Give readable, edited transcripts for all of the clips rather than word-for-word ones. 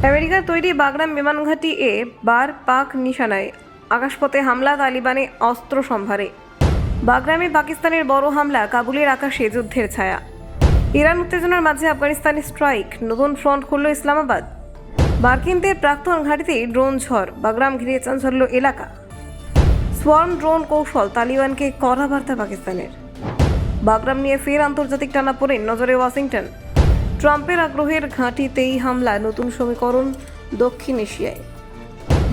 আমেরিকার তৈরি বাগরাম বিমান ঘাঁটি এ বার পাক নিশানায় আকাশপথে হামলা, তালিবানে অস্ত্র সম্ভারে। বাগরামে পাকিস্তানের বড় হামলা, কাবুলের আকাশে যুদ্ধের ছায়া। ইরান উত্তেজনার মাঝে আফগানিস্তানে স্ট্রাইক, নতুন ফ্রন্ট খুলল ইসলামাবাদ। মার্কিনদের প্রাক্তন ঘাঁটিতে ড্রোন ঝড়, বাগরাম ঘিরে চাঞ্চল্য এলাকা। সোয়ার্ম ড্রোন কৌশল, তালিবানকে কড়া বার্তা পাকিস্তানের। বাগরাম নিয়ে ফের আন্তর্জাতিক টানাপোড়েন, নজরে ওয়াশিংটন। ট্রাম্পের আগ্রহের ঘাঁটিতেই হামলা, নতুন সমীকরণ দক্ষিণ এশিয়ায়।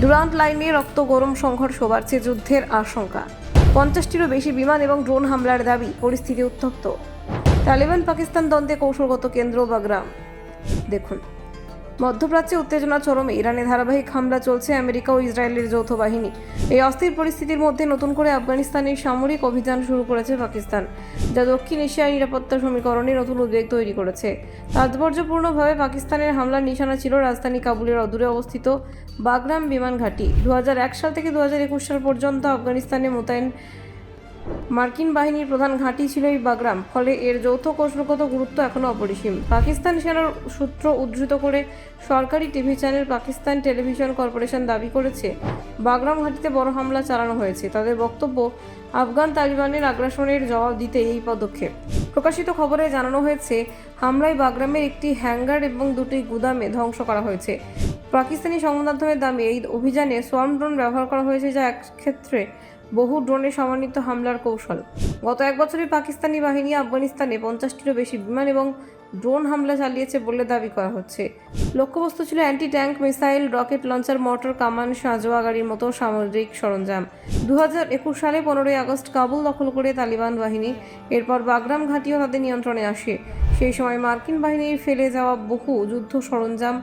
ডুরান্ট লাইনে রক্ত গরম সংঘর্ষ, বাড়ছে যুদ্ধের আশঙ্কা। 50টিরও বেশি বিমান এবং ড্রোন হামলার দাবি, পরিস্থিতি উত্তপ্ত। তালিবান পাকিস্তান দ্বন্দ্বে কৌশলগত কেন্দ্র বাগরাম। দেখুন, মধ্যপ্রাচ্যে উত্তেজনা চরমে। ইরানে ধারাবাহিক হামলা চলছে, আমেরিকা ও ইসরায়েলের যৌথ বাহিনী। এই অস্থির পরিস্থিতির মধ্যে নতুন করে আফগানিস্তানের সামরিক অভিযান শুরু করেছে পাকিস্তান, যা দক্ষিণ এশিয়ার নিরাপত্তা সমীকরণে নতুন উদ্বেগ তৈরি করেছে। তাৎপর্যপূর্ণভাবে পাকিস্তানের হামলার নিশানা ছিল রাজধানী কাবুলের অদূরে অবস্থিত বাগরাম বিমান ঘাঁটি। 2001 সাল থেকে 2021 সাল পর্যন্ত আফগানিস্তানে মোতায়েন মার্কিন বাহিনীর প্রধান ঘাঁটি ছিল এই বাগরাম। ফলে এর যৌথ কৌশলগত গুরুত্ব এখনও অপরিসীম। পাকিস্তান সেনার সূত্র উদ্ধৃত করে সরকারি TV channel Pakistan television corporation দাবি করেছে, বাগরাম ঘাঁটিতে বড় হামলা চালানো হয়েছে। তাদের বক্তব্য, আফগান তালিবানের আগ্রাসনের জবাব দিতে এই পদক্ষেপ। প্রকাশিত খবরে জানানো হয়েছে, হামলায় বাগরামের একটি হ্যাঙ্গার এবং দুটি গুদামে ধ্বংস করা হয়েছে। পাকিস্তানি সংবাদ মাধ্যমের দাবি, এই অভিযানে সোয়ার্ম ড্রোন ব্যবহার করা হয়েছে, যা এক ক্ষেত্রে বহু ড্রোনে সমন্বিত হামলার কৌশল। গত এক বছরে পাকিস্তানি বাহিনী আফগানিস্তানে 50টিরও বেশি বিমান এবং ড্রোন হামলা চালিয়েছে বলে দাবি করা হচ্ছে। লক্ষ্যবস্তু ছিল anti tank missile, rocket launcher, motor, কামান, সাঁজোয়া গাড়ির মতো সামরিক সরঞ্জাম। 2021 সালে 15ই আগস্ট কাবুল দখল করে তালিবান বাহিনী। এরপর বাগরাম ঘাঁটিও তাদের নিয়ন্ত্রণে আসে। সেই সময় মার্কিন বাহিনীর ফেলে যাওয়া বহু যুদ্ধ সরঞ্জাম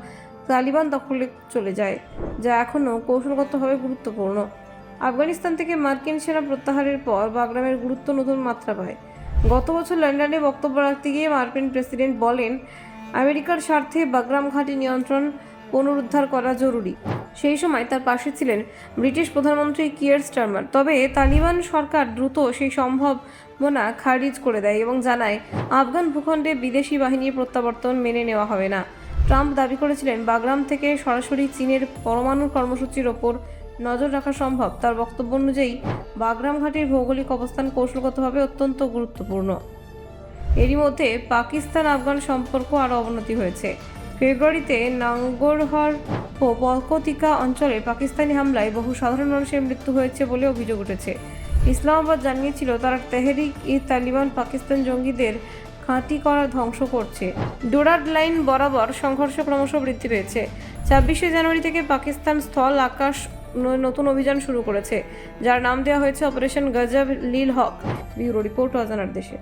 তালিবান দখলে চলে যায়, যা এখনও কৌশলগতভাবে গুরুত্বপূর্ণ। আফগানিস্তান থেকে মার্কিন সেনা প্রত্যাহারের পর বাগরামের গুরুত্ব নতুন মাত্রা পায়। গত বছর লন্ডনে বক্তব্য রাখতে গিয়ে মার্কিন প্রেসিডেন্ট বলেন, আমেরিকার স্বার্থে বাগরাম ঘাঁটি নিয়ন্ত্রণ পুনরুদ্ধার করা জরুরি। সেই সময় তার পাশে ছিলেন ব্রিটিশ প্রধানমন্ত্রী কিয়ার স্টারমার। তবে তালিবান সরকার দ্রুত সেই সম্ভাবনা খারিজ করে দেয় এবং জানায়, আফগান ভূখণ্ডে বিদেশি বাহিনীর প্রত্যাবর্তন মেনে নেওয়া হবে না। ট্রাম্প দাবি করেছিলেন, বাগরাম থেকে সরাসরি চীনের পরমাণু কর্মসূচির ওপর নজর রাখা সম্ভব। তার বক্তব্য অনুযায়ী, বাগরাম ঘাঁটির ভৌগোলিক অবস্থান কৌশলগতভাবে অত্যন্ত গুরুত্বপূর্ণ। এরই মধ্যে পাকিস্তান আফগান সম্পর্ক আরও অবনতি হয়েছে। ফেব্রুয়ারিতে নাঙ্গরহার ও পকতিকা অঞ্চলে পাকিস্তানি হামলায় বহু সাধারণ মানুষের মৃত্যু হয়েছে বলে অভিযোগ উঠেছে। ইসলামাবাদ জানিয়েছিল, তারা তেহরিক ই তালিবান পাকিস্তান জঙ্গিদের ঘাঁটি করা ধ্বংস করছে। ডুরান্ট লাইন বরাবর সংঘর্ষ ক্রমশ বৃদ্ধি পেয়েছে। 26শে জানুয়ারি থেকে পাকিস্তান স্থল আকাশ নতুন অভিযান শুরু করেছে, যার নাম দেওয়া হয়েছে অপারেশন গজব লিল হক। ব্যুরো রিপোর্ট, অজানার দেশে।